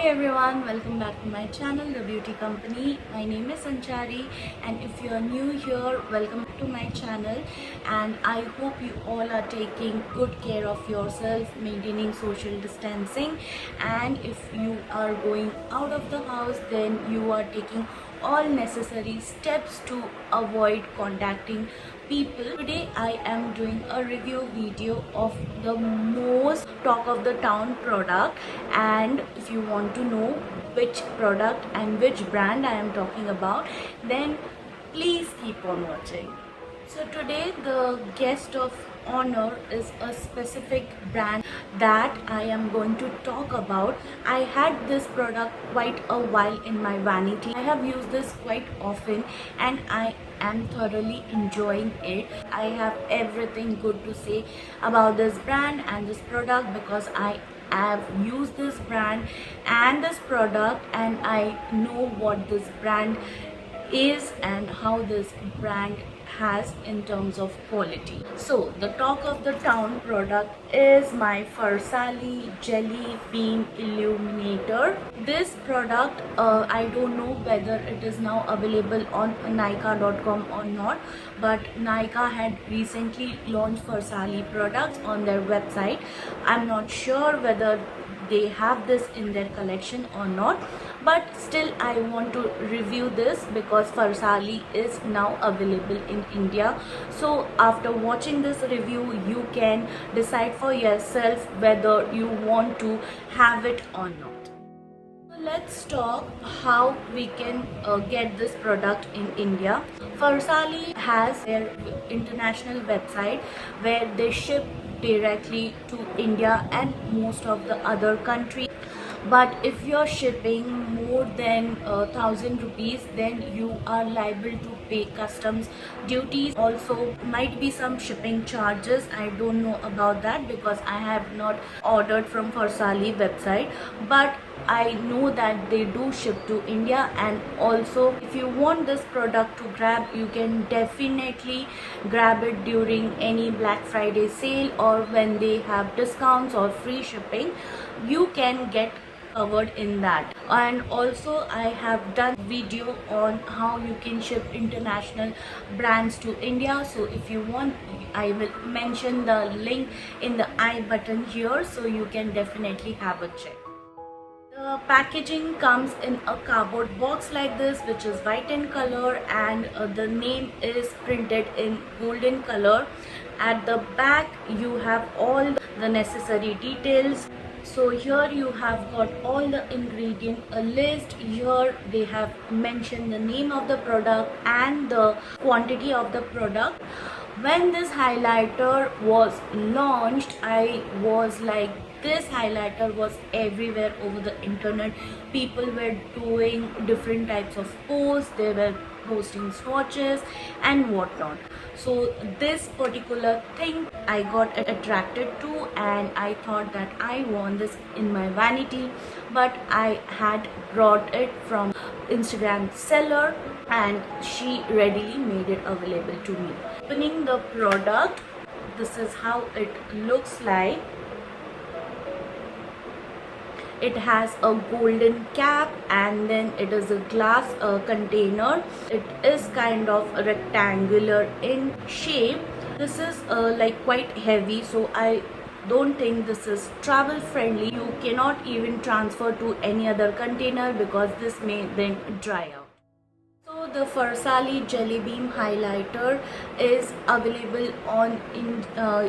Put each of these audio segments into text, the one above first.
everyone, welcome back to my channel, The Beauty Company. My name is Sanchari, and if you are new here, welcome to my channel. And I hope you all are taking good care of yourself, maintaining social distancing, and if you are going out of the house, then you are taking all necessary steps to avoid contacting people. Today I am doing a review video of the most talk of the town product, and if you want to know which product and which brand I am talking about, then please keep on watching. So today the guest of honor is a specific brand that I am going to talk about. I had this product quite a while in my vanity. I have used this quite often and I am thoroughly enjoying it. I have everything good to say about this brand and this product because I have used this brand and this product, and I know what this brand is and how this brand has in terms of quality. So the talk of the town product is my Farsali Jelly Bean Illuminator. This product, I don't know whether it is now available on Nykaa.com or not, but Nykaa had recently launched Farsali products on their website. I'm not sure whether they have this in their collection or not, but still I want to review this because Farsali is now available in India. So after watching this review, you can decide for yourself whether you want to have it or not. Let's talk how we can get this product in India. Farsali has their international website where they ship directly to India and most of the other countries. But if you're shipping more than 1,000 rupees, then you are liable to pay customs duties. Also might be some shipping charges. I don't know about that because I have not ordered from Farsali website, but I know that they do ship to India. And also if you want this product to grab, you can definitely grab it during any Black Friday sale or when they have discounts or free shipping. You can get covered in that. And also I have done video on how you can ship international brands to India, so if you want, I will mention the link in the I button here, so you can definitely have a check. The packaging comes in a cardboard box like this, which is white in color, and the name is printed in golden color. At the back you have all the necessary details. So here you have got all the ingredient list. Here they have mentioned the name of the product and the quantity of the product. When this highlighter was launched, I was like, this highlighter was everywhere over the internet. People were doing different types of posts, they were posting swatches and whatnot. So this particular thing I got attracted to, and I thought that I want this in my vanity, but I had brought it from Instagram seller and she readily made it available to me. Opening the product, this is how it looks like. It has a golden cap and then it is a glass container. It is kind of rectangular in shape. This is like quite heavy, so I don't think this is travel friendly. You cannot even transfer to any other container because this may then dry out. So the Farsali Jelly Beam highlighter is available on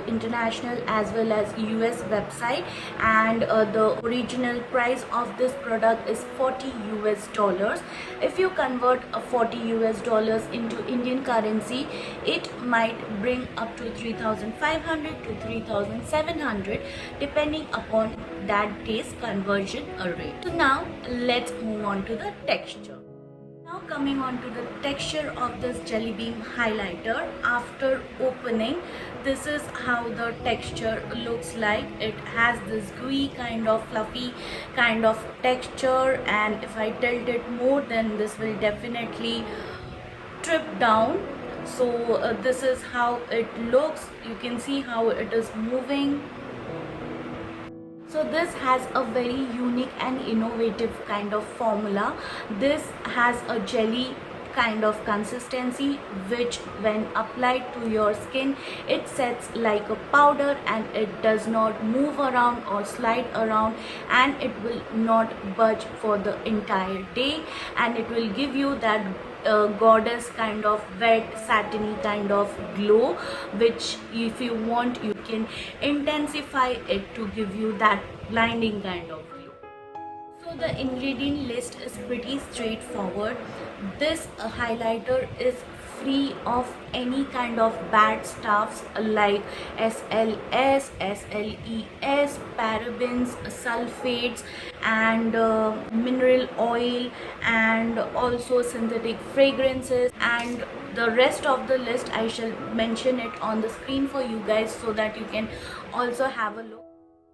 international as well as US website, and the original price of this product is $40 US. If you convert a $40 US into Indian currency, it might bring up to 3,500 to 3,700 depending upon that day's conversion rate. So now let's move on to the texture. Now coming on to the texture of this Jelly Beam highlighter. After opening, this is how the texture looks like. It has this gooey kind of fluffy kind of texture, and if I tilt it more, then this will definitely trip down. So this is how it looks. You can see how it is moving. So this has a very unique and innovative kind of formula. This has a jelly kind of consistency, which when applied to your skin, it sets like a powder and it does not move around or slide around, and it will not budge for the entire day, and it will give you that goddess kind of wet satiny kind of glow, which if you want you can intensify it to give you that blinding kind of glow. So the ingredient list is pretty straightforward. This highlighter is free of any kind of bad stuffs like SLS, SLES, parabens, sulfates, and mineral oil, and also synthetic fragrances, and the rest of the list I shall mention it on the screen for you guys so that you can also have a look.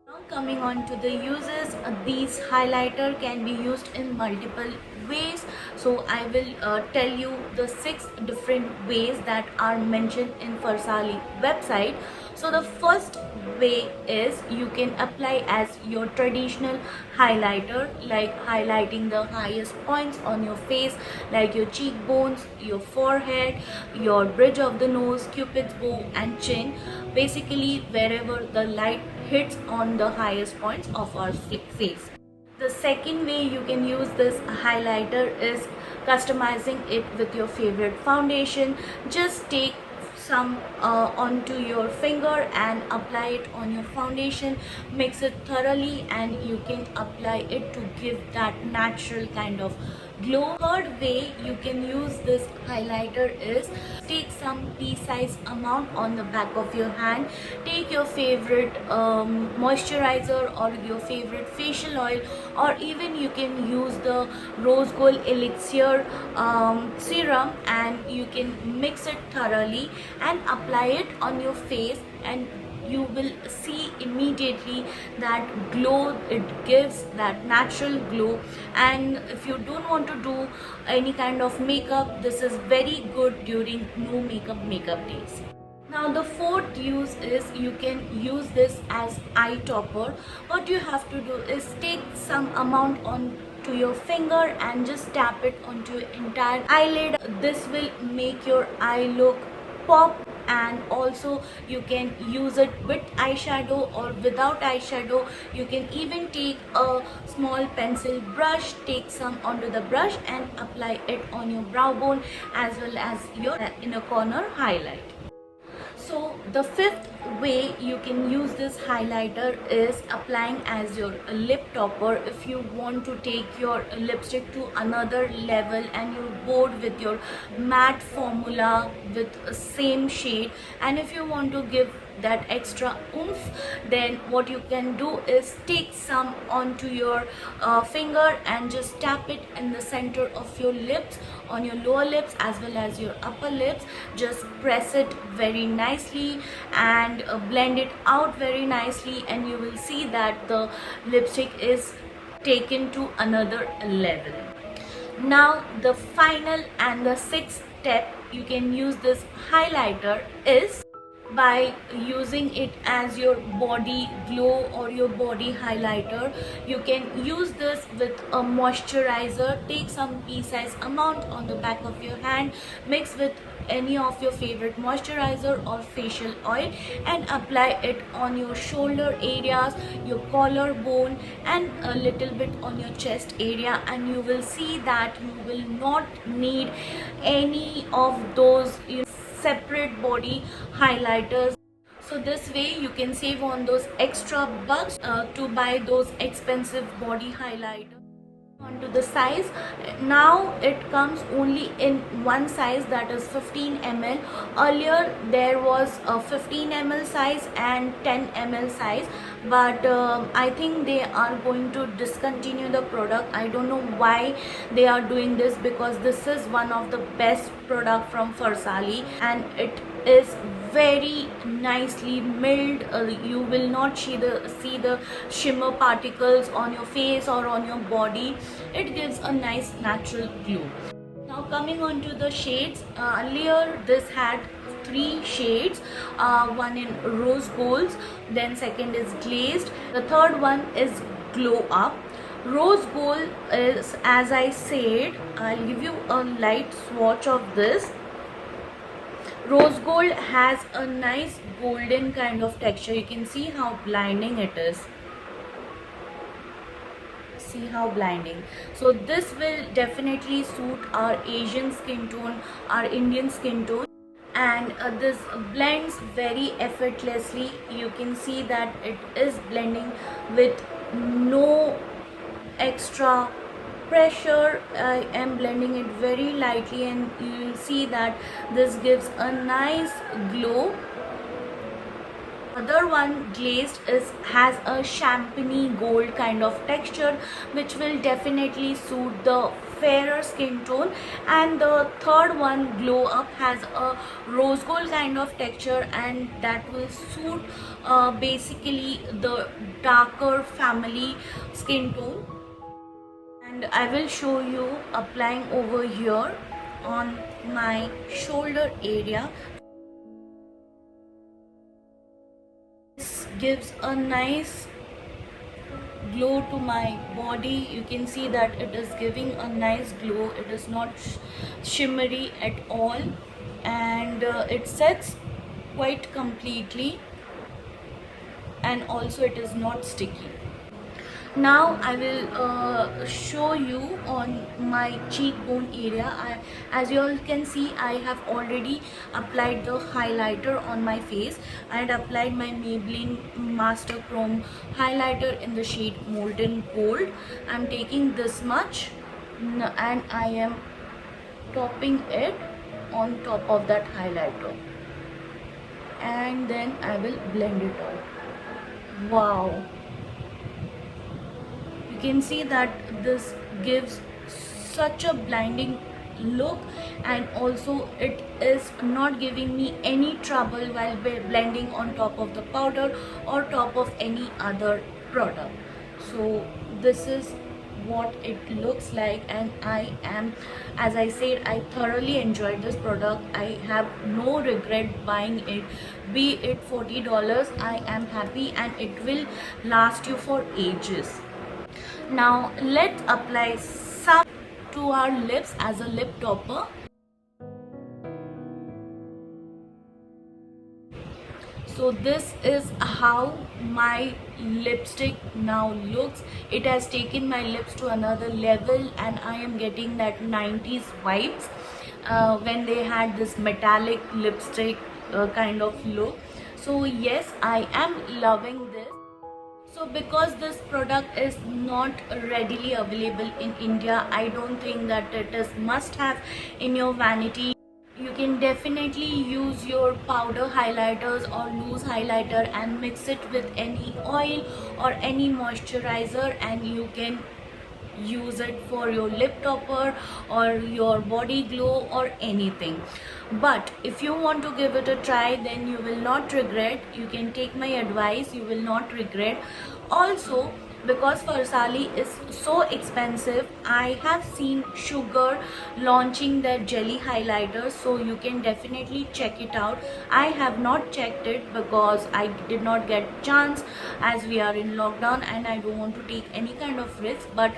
Now coming on to the uses, these highlighter can be used in multiple ways. So I will tell you the 6 different ways that are mentioned in Farsali website. So the first way is you can apply as your traditional highlighter, like highlighting the highest points on your face, like your cheekbones, your forehead, your bridge of the nose, cupid's bow and chin, basically wherever the light hits on the highest points of our face. The second way you can use this highlighter is customizing it with your favorite foundation. Just take some onto your finger and apply it on your foundation, mix it thoroughly, and you can apply it to give that natural kind of glow. Third way you can use this highlighter is take some pea-sized amount on the back of your hand, take your favorite moisturizer or your favorite facial oil, or even you can use the rose gold elixir serum, and you can mix it thoroughly and apply it on your face, and you will see immediately that glow it gives, that natural glow. And if you don't want to do any kind of makeup, this is very good during no makeup days. Now the fourth use is you can use this as eye topper. What you have to do is take some amount on to your finger and just tap it onto your entire eyelid. This will make your eye look pop, and also you can use it with eyeshadow or without eyeshadow. You can even take a small pencil brush, take some onto the brush and apply it on your brow bone as well as your inner corner highlight. So the fifth way you can use this highlighter is applying as your lip topper. If you want to take your lipstick to another level and you're bored with your matte formula with same shade, and if you want to give that extra oomph, then what you can do is take some onto your finger and just tap it in the center of your lips, on your lower lips as well as your upper lips. Just press it very nicely and blend it out very nicely, and you will see that the lipstick is taken to another level. Now the final and the sixth step you can use this highlighter is by using it as your body glow or your body highlighter. You can use this with a moisturizer. Take some pea-sized amount on the back of your hand, mix with any of your favorite moisturizer or facial oil, and apply it on your shoulder areas, your collarbone, and a little bit on your chest area, and you will see that you will not need any of those separate body highlighters. So this way you can save on those extra bucks to buy those expensive body highlighters. Onto the size, now it comes only in one size, that is 15 ml. Earlier there was a 15 ml size and 10 ml size, but I think they are going to discontinue the product. I don't know why they are doing this, because this is one of the best product from Farsali and it is very nicely milled. You will not see the shimmer particles on your face or on your body. It gives a nice natural glow. Now coming on to the shades, earlier this had three shades, one in rose golds, then second is glazed, the third one is glow up. Rose gold is, as I said, I'll give you a light swatch of this. Rose gold has a nice golden kind of texture. You can see how blinding it is. See how blinding. So this will definitely suit our Asian skin tone, our Indian skin tone, and this blends very effortlessly. You can see that it is blending with no extra pressure. I am blending it very lightly, and you will see that this gives a nice glow. Other one, glazed, has a champagne gold kind of texture, which will definitely suit the fairer skin tone. And the third one, glow up, has a rose gold kind of texture, and that will suit basically the darker family skin tone. And I will show you applying over here on my shoulder area. This gives a nice glow to my body. You can see that it is giving a nice glow. It is not shimmery at all, and it sets quite completely, and also it is not sticky. Now I will show you on my cheekbone area. As you all can see, I have already applied the highlighter on my face. I had applied my Maybelline Master Chrome highlighter in the shade Molten Gold. I'm taking this much and I am topping it on top of that highlighter, and then I will blend it out. Wow, you can see that this gives such a blinding look, and also it is not giving me any trouble while blending on top of the powder or top of any other product. So this is what it looks like, and I am, as I said, I thoroughly enjoyed this product. I have no regret buying it. Be it $40, I am happy, and it will last you for ages. Now let's apply some to our lips as a lip topper. So this is how my lipstick now looks. It has taken my lips to another level, and I am getting that 90s vibes when they had this metallic lipstick kind of look. So yes, I am loving this. So because this product is not readily available in India, I don't think that it is must have in your vanity. You can definitely use your powder highlighters or loose highlighter and mix it with any oil or any moisturizer, and you can use it for your lip topper or your body glow or anything. But if you want to give it a try, then you will not regret. You can take my advice, you will not regret. Also, because Farsali is so expensive, I have seen Sugar launching their jelly highlighters, so you can definitely check it out. I have not checked it because I did not get chance, as we are in lockdown and I don't want to take any kind of risk. But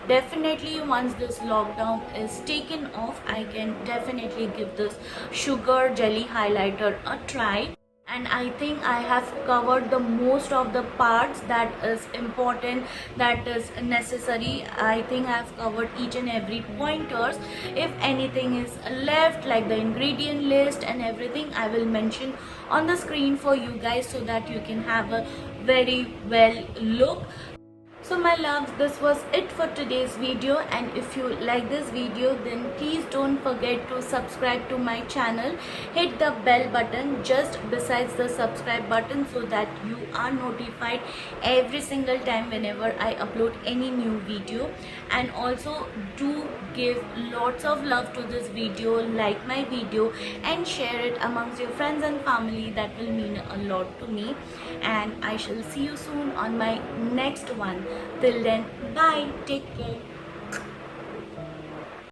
definitely once this lockdown is taken off, I can definitely give this Sugar jelly highlighter a try. And I think I have covered the most of the parts that is important, that is necessary. I think I have covered each and every pointers. If anything is left, like the ingredient list and everything, I will mention on the screen for you guys, so that you can have a very well look. So my loves, this was it for today's video, and if you like this video, then please don't forget to subscribe to my channel. Hit the bell button just besides the subscribe button, so that you are notified every single time whenever I upload any new video. And also do give lots of love to this video, like my video and share it amongst your friends and family. That will mean a lot to me, and I shall see you soon on my next one. Till then, bye, take care.